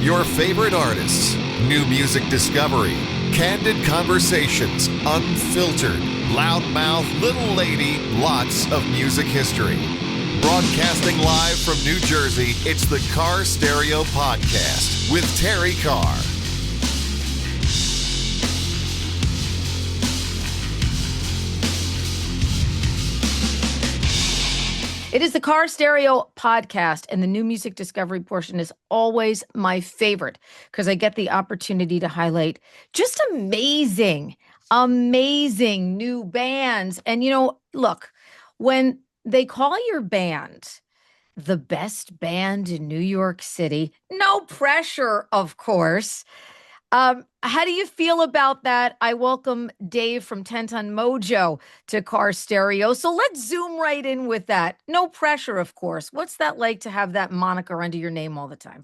Your favorite artists, new music discovery, candid conversations, unfiltered, loudmouth, little lady, lots of music history. Broadcasting live from New Jersey, it's the Carr Stereo Podcast with Terrie Carr. It is the Carr Stereo Podcast, and the new music discovery portion is always my favorite because I get the opportunity to highlight just amazing new bands. And, look, when they call your band the best band in New York City, no pressure, of course. How do you feel about that? I welcome Dave from Ton Mojo to Carr Stereo. So let's zoom right in with that. No pressure, of course. What's that like to have that moniker under your name all the time?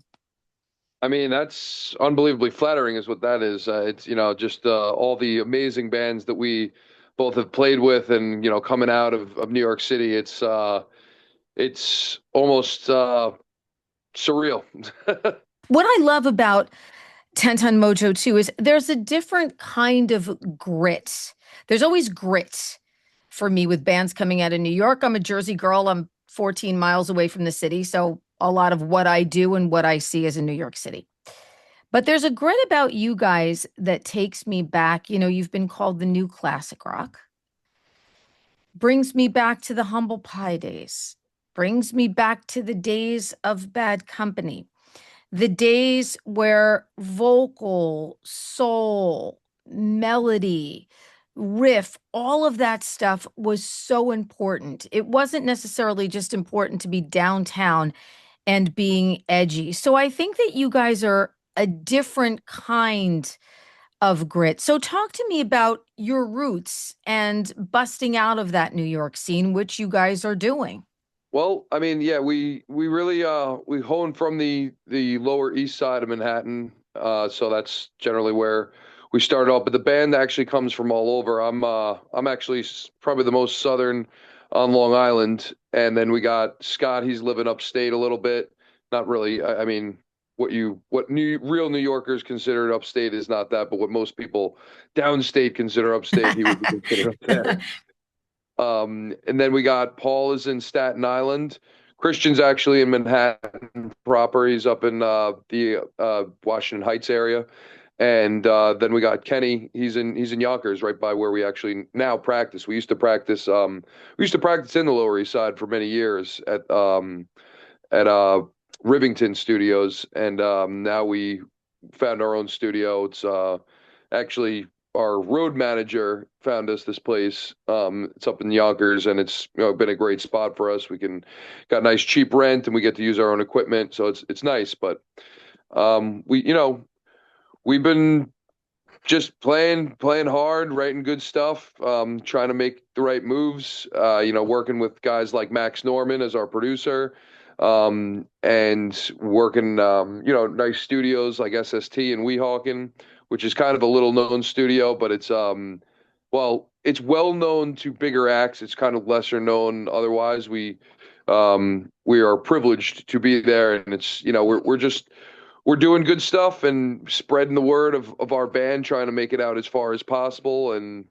I mean, that's unbelievably flattering is what that is. It's, just all the amazing bands that we both have played with and, coming out of New York City. It's almost surreal. What I love about Ton Mojo too is there's a different kind of grit. There's always grit for me with bands coming out of New York. I'm a Jersey girl. I'm 14 miles away from the city. So a lot of what I do and what I see is in New York City. But there's a grit about you guys that takes me back. You've been called the new classic rock. Brings me back to the Humble Pie days. Brings me back to the days of Bad Company. The days where vocal, soul, melody, riff, all of that stuff was so important. It wasn't necessarily just important to be downtown and being edgy. So I think that you guys are a different kind of grit. So talk to me about your roots and busting out of that New York scene, which you guys are doing. Well, I mean, yeah, we really we hone from the Lower East Side of Manhattan, so that's generally where we started off. But the band actually comes from all over. I'm actually probably the most southern on Long Island, and then we got Scott. He's living upstate a little bit. Not really. I mean, what real New Yorkers consider upstate is not that, but what most people downstate consider upstate, he would be considered upstate. And then we got Paul is in Staten Island. Christian's actually in Manhattan proper. He's up in the Washington Heights area. And then we got Kenny. He's in Yonkers, right by where we actually now practice. We used to practice in the Lower East Side for many years at Rivington Studios, and now we found our own studio. It's actually our road manager found us this place. It's up in Yonkers, and it's been a great spot for us. We got nice cheap rent, and we get to use our own equipment, so it's nice. But we've been just playing hard, writing good stuff, trying to make the right moves. Working with guys like Max Norman as our producer, and working nice studios like SST and Weehawken, which is kind of a little known studio, but it's it's well known to bigger acts. It's kind of lesser known otherwise. We are privileged to be there, and it's we're doing good stuff and spreading the word of our band, trying to make it out as far as possible. And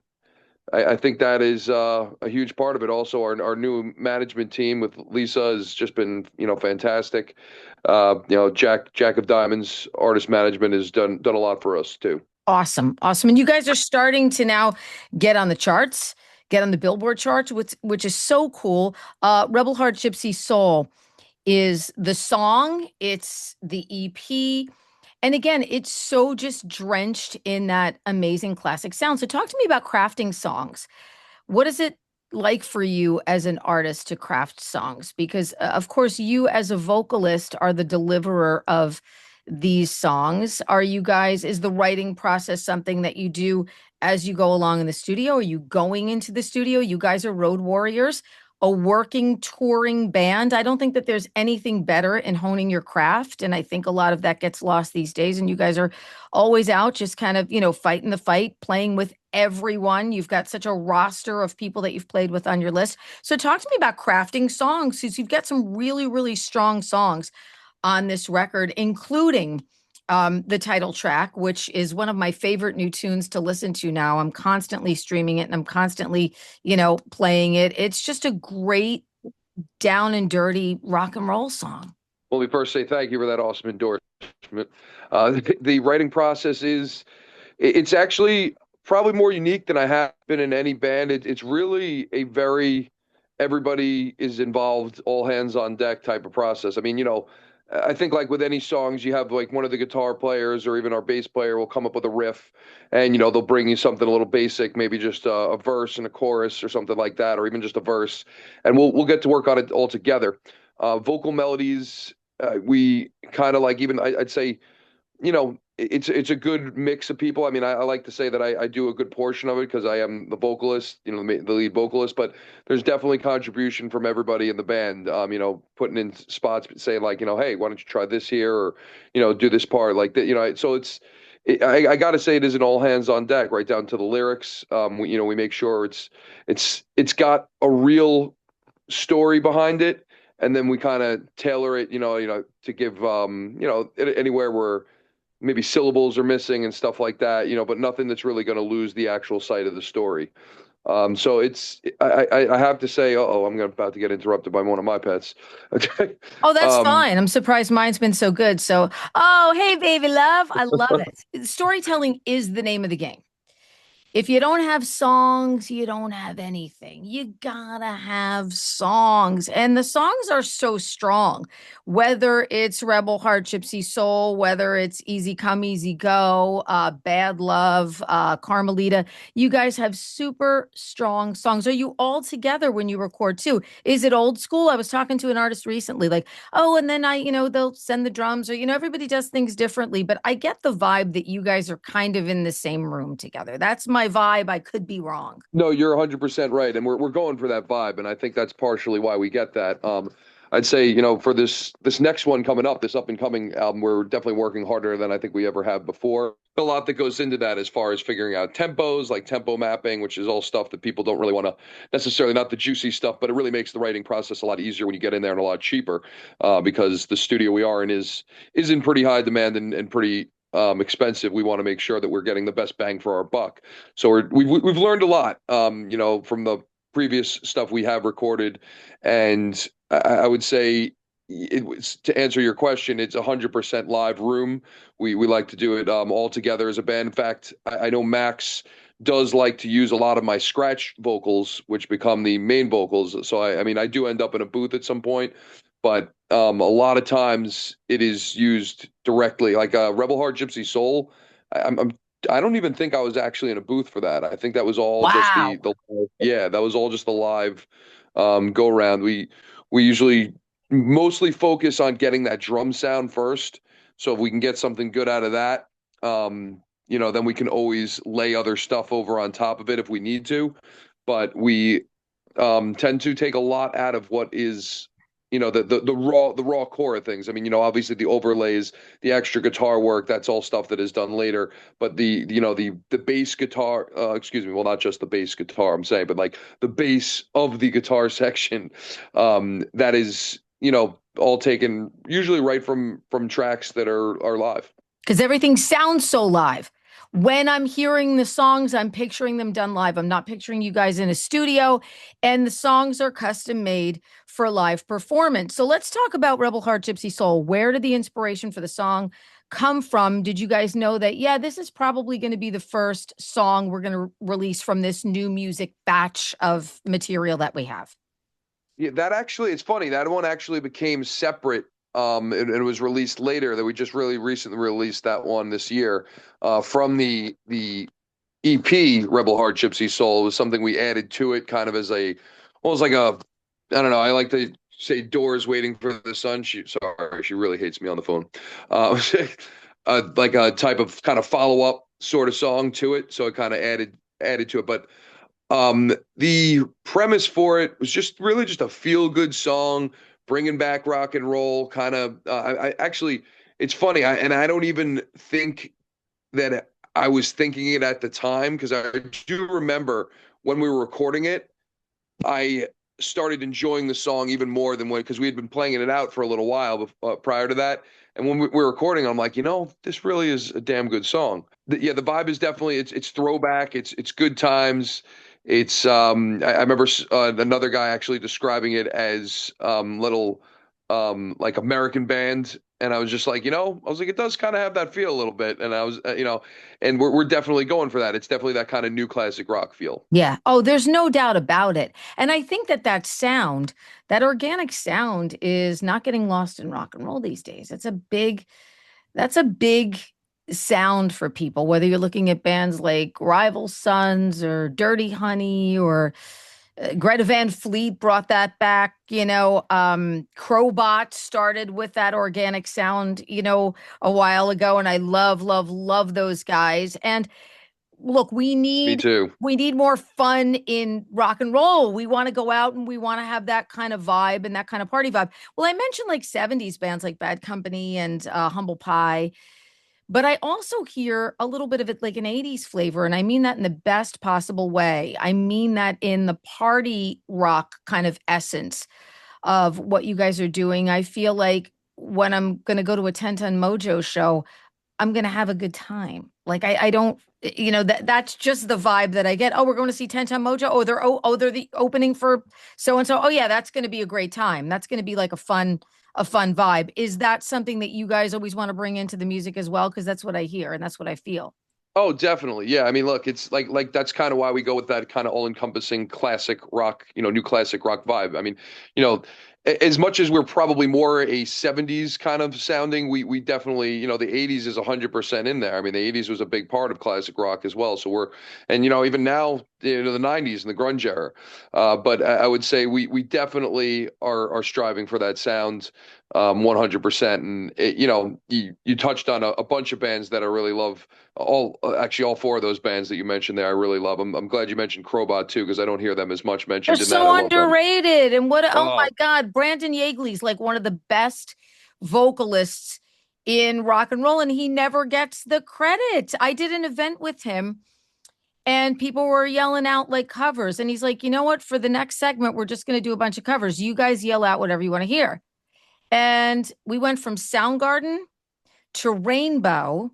I think that is a huge part of it. Also, our new management team with Lisa has just been fantastic. Jack of Diamonds artist management has done a lot for us too. Awesome. And you guys are starting to now get on the charts, get on the Billboard charts, which is so cool. Rebel Heart Gypsy Soul is the song. It's the EP. And again, it's so just drenched in that amazing classic sound. So talk to me about crafting songs. What is it like for you as an artist to craft songs? Because of course, you as a vocalist are the deliverer of these songs. Is the writing process something that you do as you go along in the studio? Are you going into the studio? You guys are road warriors, a working, touring band. I don't think that there's anything better in honing your craft. And I think a lot of that gets lost these days. And you guys are always out just kind of, fighting the fight, playing with everyone. You've got such a roster of people that you've played with on your list. So talk to me about crafting songs, because you've got some really, really strong songs on this record, including the title track, which is one of my favorite new tunes to listen to now. I'm constantly streaming it and I'm constantly, playing it. It's just a great down and dirty rock and roll song. Well, let me first say thank you for that awesome endorsement. The writing process it's actually probably more unique than I have been in any band. It's really a very everybody is involved, all hands on deck type of process. I mean, I think like with any songs, you have like one of the guitar players or even our bass player will come up with a riff, and they'll bring you something a little basic, maybe just a verse and a chorus or something like that, or even just a verse, and we'll get to work on it all together. Vocal melodies, we kind of like even I'd say it's a good mix of people. I mean, I like to say that I do a good portion of it because I am the vocalist, the lead vocalist, but there's definitely contribution from everybody in the band, putting in spots, saying like, hey, why don't you try this here, or, do this part like that, so I got to say it is an all hands on deck, right down to the lyrics. We make sure it's got a real story behind it. And then we kind of tailor it, to give, anywhere where maybe syllables are missing and stuff like that, but nothing that's really going to lose the actual sight of the story. So I have to say, I'm about to get interrupted by one of my pets. Okay. Oh, that's fine. I'm surprised mine's been so good. So, hey, baby love. I love it. Storytelling is the name of the game. If you don't have songs, you don't have anything. You gotta have songs. And the songs are so strong, whether it's Rebel Heart, Gypsy Soul, whether it's Easy Come, Easy Go, Bad Love, Carmelita. You guys have super strong songs. Are you all together when you record too? Is it old school? I was talking to an artist recently, like, and then they'll send the drums, or, everybody does things differently. But I get the vibe that you guys are kind of in the same room together. That's my vibe. I could be wrong. No, you're 100% right, and we're going for that vibe, and I think that's partially why we get that. I'd say for this next one coming up, this up and coming album, we're definitely working harder than I think we ever have before. A lot that goes into that as far as figuring out tempos, like tempo mapping, which is all stuff that people don't really want to necessarily, not the juicy stuff, but it really makes the writing process a lot easier when you get in there, and a lot cheaper, because the studio we are in is in pretty high demand and pretty expensive. We want to make sure that we're getting the best bang for our buck. So we've learned a lot, from the previous stuff we have recorded, and I would say to answer your question, it's 100% live room. We like to do it all together as a band. In fact, I know Max does like to use a lot of my scratch vocals, which become the main vocals. So I mean, I do end up in a booth at some point, but a lot of times it is used directly, like Rebel Heart, Gypsy Soul. I don't even think I was actually in a booth for that. I think that was all just that was all just the live go around. We usually mostly focus on getting that drum sound first. So if we can get something good out of that, then we can always lay other stuff over on top of it if we need to. But we tend to take a lot out of what is the raw core of things. I mean, obviously the overlays, the extra guitar work, that's all stuff that is done later. But the bass guitar, well, not just the bass guitar, I'm saying, but like the bass of the guitar section, that is, all taken usually right from tracks that are live. Because everything sounds so live. When I'm hearing the songs, I'm picturing them done live. I'm not picturing you guys in a studio, and the songs are custom made for live performance. So let's talk about Rebel Heart, Gypsy Soul. Where did the inspiration for the song come from? Did you guys know that, this is probably going to be the first song we're going to release from this new music batch of material that we have? Yeah, that actually, it's funny. That one actually became separate. It was released later. That we just really recently released that one this year, from the EP Rebel Heart Gypsy Soul. It was something we added to it, kind of as almost like I don't know. I like to say Doors Waiting for the Sun. She really hates me on the phone. Like a type of kind of follow up sort of song to it. So it kind of added to it, but. The premise for it was just really just a feel good song, bringing back rock and roll kind of. I actually, it's funny. I don't even think that I was thinking it at the time, because I do remember when we were recording it, I started enjoying the song even more than because we had been playing it out for a little while prior to that. And when we were recording, I'm like, this really is a damn good song. Yeah, the vibe is definitely it's throwback. It's good times. It's I remember another guy actually describing it as little like American band, and I was just like, I was like, it does kind of have that feel a little bit, and I was and we're definitely going for that. It's definitely that kind of new classic rock feel. Yeah. Oh, there's no doubt about it. And I think that that sound, that organic sound is not getting lost in rock and roll these days. That's a big sound for people, whether you're looking at bands like Rival Sons or Dirty Honey or Greta Van Fleet brought that back, Crowbot started with that organic sound, a while ago. And I love, love, love those guys. And look, Me too. we need more fun in rock and roll. We want to go out and we want to have that kind of vibe and that kind of party vibe. Well, I mentioned like 70s bands like Bad Company and Humble Pie, but I also hear a little bit of it like an 80s flavor. And I mean that in the best possible way. I mean that in the party rock kind of essence of what you guys are doing. I feel like when I'm going to go to a 10 Ton Mojo show, I'm going to have a good time. Like I don't, that's just the vibe that I get. Oh, we're going to see 10 Ton Mojo. They're the opening for so and so. Oh yeah, that's going to be a great time. That's going to be like a fun vibe. Is that something that you guys always want to bring into the music as well? Because that's what I hear and that's what I feel. Oh, definitely. Yeah. I mean, look, it's like that's kind of why we go with that kind of all-encompassing classic rock, new classic rock vibe. I mean, you know, as much as we're probably more a 70s kind of sounding, we definitely, the 80s is 100% in there. I mean, the 80s was a big part of classic rock as well. So and even now, the 90s and the grunge era. But I would say we definitely are striving for that sound 100%. And you touched on a bunch of bands that I really love. Actually, all four of those bands that you mentioned there, I really love them. I'm glad you mentioned Crowbot too, because I don't hear them as much They're mentioned in that. I so love them. underrated. And oh my Oh, God, Brandon Yeagley's like one of the best vocalists in rock and roll, and he never gets the credit. I did an event with him and people were yelling out like covers. And he's like, you know what? For the next segment, we're just going to do a bunch of covers. You guys yell out whatever you want to hear. And we went from Soundgarden to Rainbow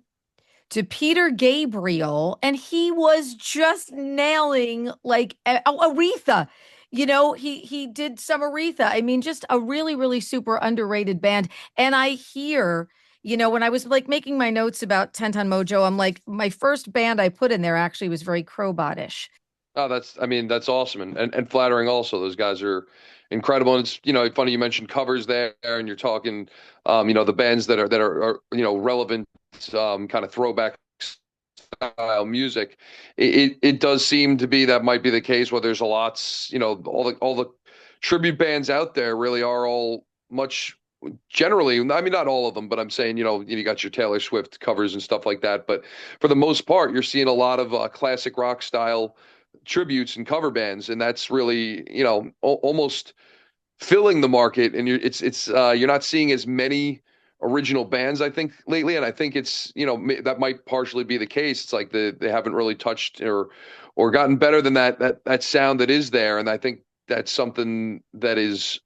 to Peter Gabriel, and he was just nailing like Aretha. He did some Aretha. I mean, just a really, really super underrated band. And I hear, when I was like making my notes about 10 Ton Mojo, I'm like, my first band I put in there actually was very Crowbotish. oh, I mean, that's awesome and flattering also. Those guys are incredible. And it's, funny you mentioned covers there and you're talking, the bands that are relevant, kind of throwback style music. It does seem to be that might be the case where there's a lots, all the tribute bands out there really are all much generally, I mean, not all of them, but I'm saying, you got your Taylor Swift covers and stuff like that. But for the most part, you're seeing a lot of classic rock style tributes and cover bands, and that's really, almost filling the market. And you're not seeing as many original bands, I think, lately. And I think it's, that might partially be the case. It's like they haven't really touched or gotten better than that sound that is there. And I think that's something that is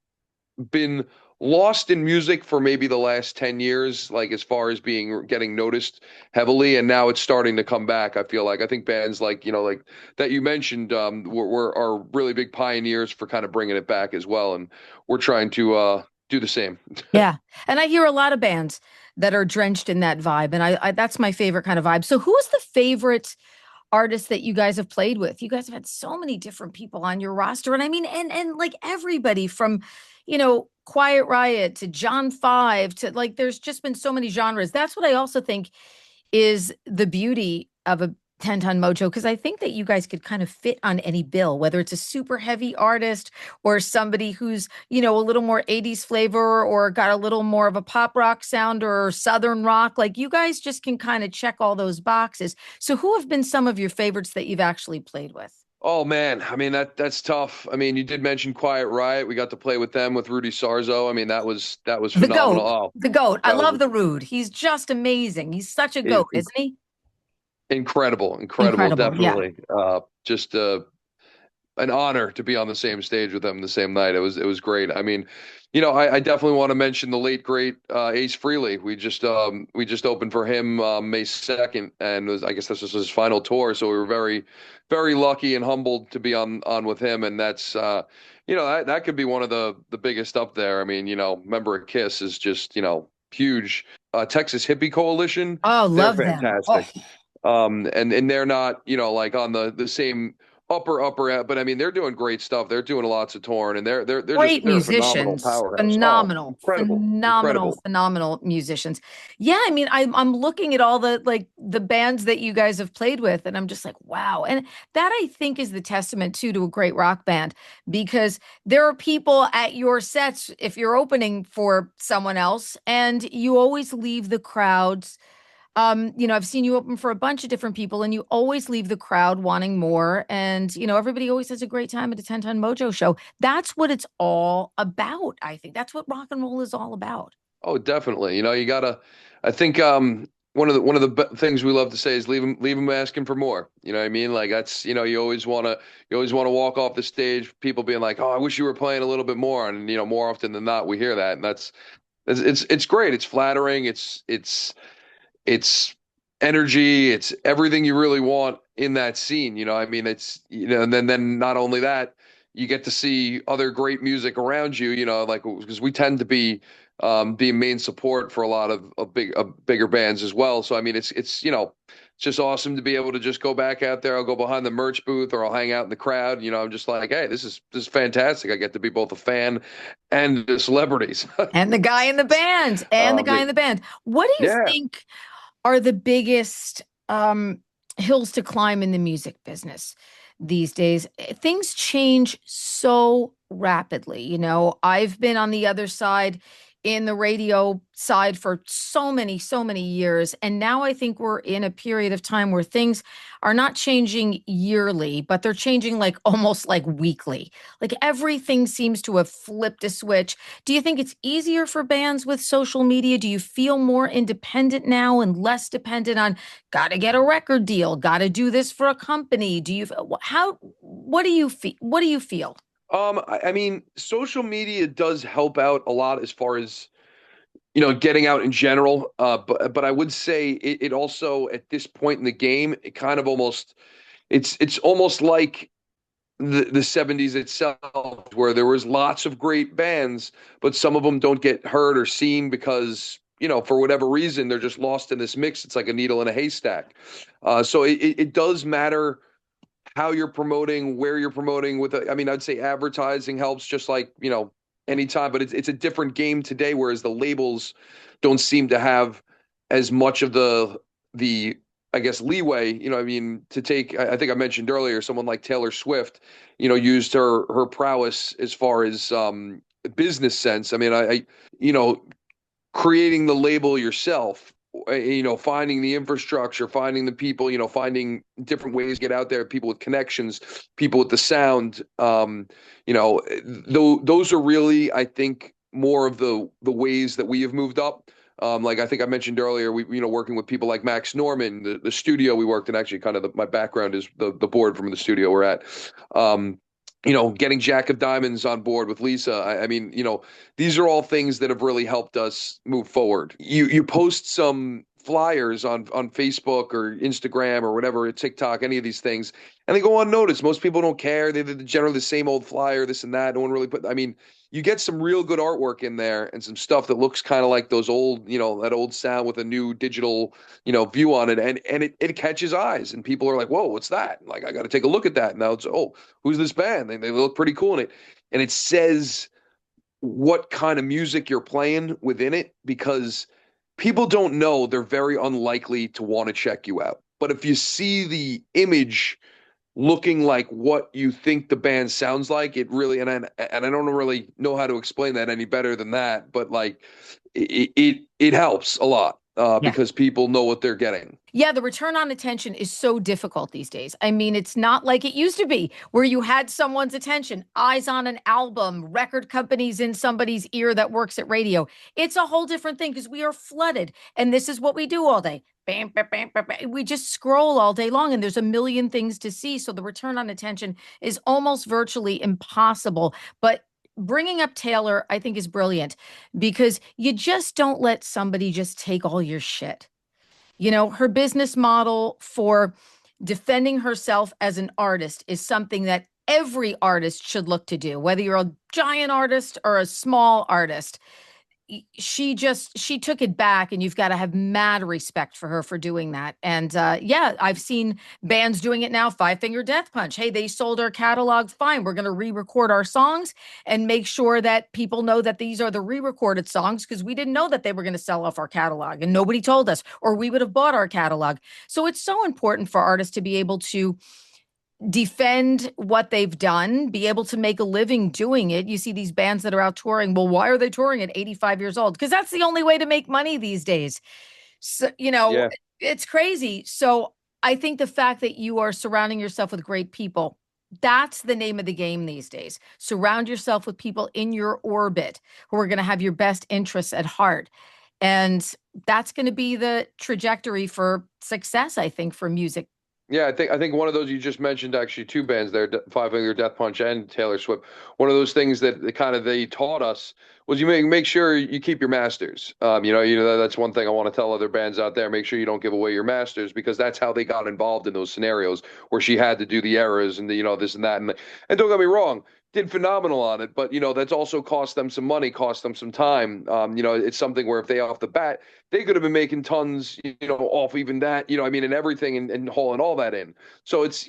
been lost in music for maybe the last 10 years, like as far as getting noticed heavily, and now it's starting to come back. I feel like I think bands like like that you mentioned are really big pioneers for kind of bringing it back as well, and we're trying to do the same. Yeah. And I hear a lot of bands that are drenched in that vibe. And I that's my favorite kind of vibe. So who's the favorite artists that you guys have played with? You guys have had so many different people on your roster. And I mean, and like everybody from, Quiet Riot to John Five to like, there's just been so many genres. That's what I also think is the beauty of a 10 Ton Mojo, because I think that you guys could kind of fit on any bill, whether it's a super heavy artist or somebody who's, a little more 80s flavor or got a little more of a pop rock sound or southern rock. Like you guys just can kind of check all those boxes. So who have been some of your favorites that you've actually played with? Oh man, I mean that's tough. I mean, you did mention Quiet Riot. We got to play with them with Rudy Sarzo. I mean, that was The phenomenal. GOAT. Oh, The GOAT. I that was love the Rude. He's just amazing. He's such a in- GOAT, isn't he? incredible, Incredible. Yeah. definitely. Just an honor to be on the same stage with them the same night. It was great. I mean, I definitely want to mention the late great Ace Frehley. We just opened for him May 2nd, and I guess this was his final tour. So we were very, very lucky and humbled to be on with him, and that's that could be one of the biggest up there. I mean, member of Kiss is just huge. Texas Hippie Coalition, Oh, they're love them. Oh, fantastic. And they're not, like on the same upper end, but I mean they're doing great stuff. They're doing lots of touring, and great they're a phenomenal musicians, powerhouse. Oh, phenomenal, incredible, phenomenal, incredible. phenomenal musicians. Yeah, I mean, I'm looking at all the bands that you guys have played with, and I'm just like, wow. And that I think is the testament too to a great rock band, because there are people at your sets if you're opening for someone else, and you always leave the crowds. I've seen you open for a bunch of different people, and you always leave the crowd wanting more. And, everybody always has a great time at a 10 Ton Mojo show. That's what it's all about. I think that's what rock and roll is all about. Oh, definitely. You gotta. I think one of the things we love to say is leave them asking for more. You know what I mean? Like that's you always wanna walk off the stage, people being like, oh, I wish you were playing a little bit more, and more often than not we hear that, and it's great. It's flattering. It's energy, it's everything you really want in that scene. I mean, it's and then not only that, you get to see other great music around you, like because we tend to be main support for a lot of bigger bands as well. So I mean, it's just awesome to be able to just go back out there. I'll go behind the merch booth or I'll hang out in the crowd. I'm just like, hey, this is fantastic. I get to be both a fan and a celebrities. And the guy in the band, and the guy in the band. What do you Yeah. think are the biggest hills to climb in the music business these days? Things change so rapidly. I've been on the other side in the radio side for so many years. And now I think we're in a period of time where things are not changing yearly, but they're changing like almost like weekly. Like everything seems to have flipped a switch. Do you think it's easier for bands with social media? Do you feel more independent now and less dependent on got to get a record deal, got to do this for a company? What do you feel? What do you feel? I mean, social media does help out a lot as far as getting out in general. But I would say it also at this point in the game, it kind of it's almost like the 70s itself, where there was lots of great bands, but some of them don't get heard or seen because for whatever reason they're just lost in this mix. It's like a needle in a haystack. So it does matter how you're promoting, where you're promoting I mean, I'd say advertising helps just like, anytime, but it's a different game today, whereas the labels don't seem to have as much of the I guess leeway, I mean, to take, I think I mentioned earlier, someone like Taylor Swift, used her prowess as far as business sense. I mean, you know, creating the label yourself, finding the infrastructure, finding the people, finding different ways to get out there, people with connections, people with the sound. Those are really, I think, more of the ways that we have moved up. Like I think I mentioned earlier, we working with people like Max Norman, the studio we worked in. Actually, kind of my background is the board from the studio we're at. Getting Jack of Diamonds on board with Lisa. I mean, these are all things that have really helped us move forward. You post some flyers on Facebook or Instagram or whatever, TikTok, any of these things, and they go unnoticed. Most people don't care. They're generally the same old flyer, this and that. No one really I mean, you get some real good artwork in there and some stuff that looks kind of like those old, that old sound with a new digital, view on it. And it catches eyes and people are like, whoa, what's that? Like, I got to take a look at that. Now it's, oh, who's this band? They look pretty cool in it. And it says what kind of music you're playing within it, because people don't know, they're very unlikely to want to check you out. But if you see the image looking like what you think the band sounds like, it really, and I don't really know how to explain that any better than that, but like it helps a lot. because people know what they're getting. Yeah, the return on attention is so difficult these days. I mean, it's not like it used to be where you had someone's attention, eyes on an album, record companies in somebody's ear that works at radio. It's a whole different thing because we are flooded. And this is what we do all day. Bam, bam, bam, bam, bam. We just scroll all day long and there's a million things to see. So the return on attention is almost virtually impossible. But bringing up Taylor, I think, is brilliant because you just don't let somebody just take all your shit. You know, her business model for defending herself as an artist is something that every artist should look to do, whether you're a giant artist or a small artist. She took it back, and you've got to have mad respect for her for doing that. And yeah, I've seen bands doing it now. Five Finger Death Punch. Hey, they sold our catalog. Fine. We're going to re-record our songs and make sure that people know that these are the re-recorded songs because we didn't know that they were going to sell off our catalog and nobody told us, or we would have bought our catalog. So it's so important for artists to be able to defend what they've done, be able to make a living doing it. You see these bands that are out touring. Well, why are they touring at 85 years old? Because that's the only way to make money these days. So, you know, It's crazy. So I think the fact that you are surrounding yourself with great people, that's the name of the game these days. Surround yourself with people in your orbit who are going to have your best interests at heart. And that's going to be the trajectory for success, I think, for music. Yeah, I think one of those you just mentioned, actually, two bands there, Five Finger Death Punch and Taylor Swift. One of those things that they taught us was you make sure you keep your masters. You know that's one thing I want to tell other bands out there. Make sure you don't give away your masters because that's how they got involved in those scenarios where she had to do the errors and this and that. And don't get me wrong, did phenomenal on it, but that's also cost them some money, cost them some time. It's something where if they off the bat, they could have been making tons, off even that, and everything and hauling all that in. So it's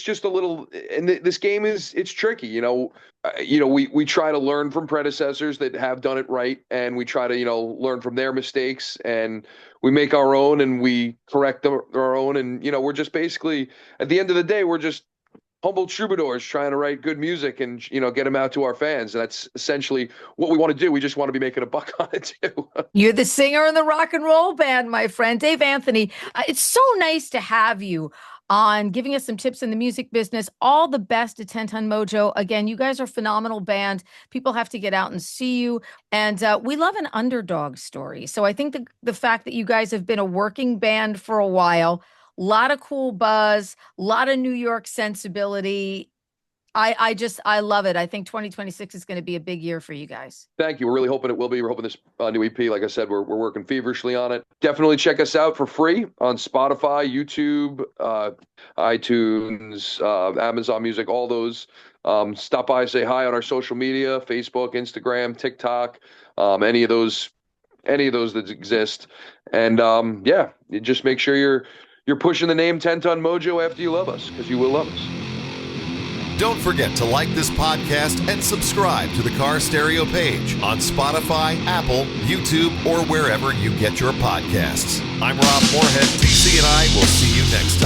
just a little, and this game it's tricky, we try to learn from predecessors that have done it right, and we try to, learn from their mistakes, and we make our own and we correct our own. And, we're just basically, at the end of the day, we're just humble troubadours trying to write good music and get them out to our fans. And that's essentially what we want to do. We just want to be making a buck on it too. You're the singer in the rock and roll band, my friend. Dave Anthony, it's so nice to have you on, giving us some tips in the music business. All the best at Ton Mojo. Again, you guys are a phenomenal band. People have to get out and see you. And we love an underdog story. So I think the fact that you guys have been a working band for a while, a lot of cool buzz, a lot of New York sensibility. I love it. I think 2026 is going to be a big year for you guys. Thank you. We're really hoping it will be. We're hoping this new EP, like I said, we're working feverishly on it. Definitely check us out for free on Spotify, YouTube, iTunes, Amazon Music, all those. Stop by, say hi on our social media, Facebook, Instagram, TikTok, any of those that exist. And you just make sure you're pushing the name 10 Ton Mojo after you love us, because you will love us. Don't forget to like this podcast and subscribe to the Carr Stereo page on Spotify, Apple, YouTube, or wherever you get your podcasts. I'm Rob Moorhead. TC and I will see you next time.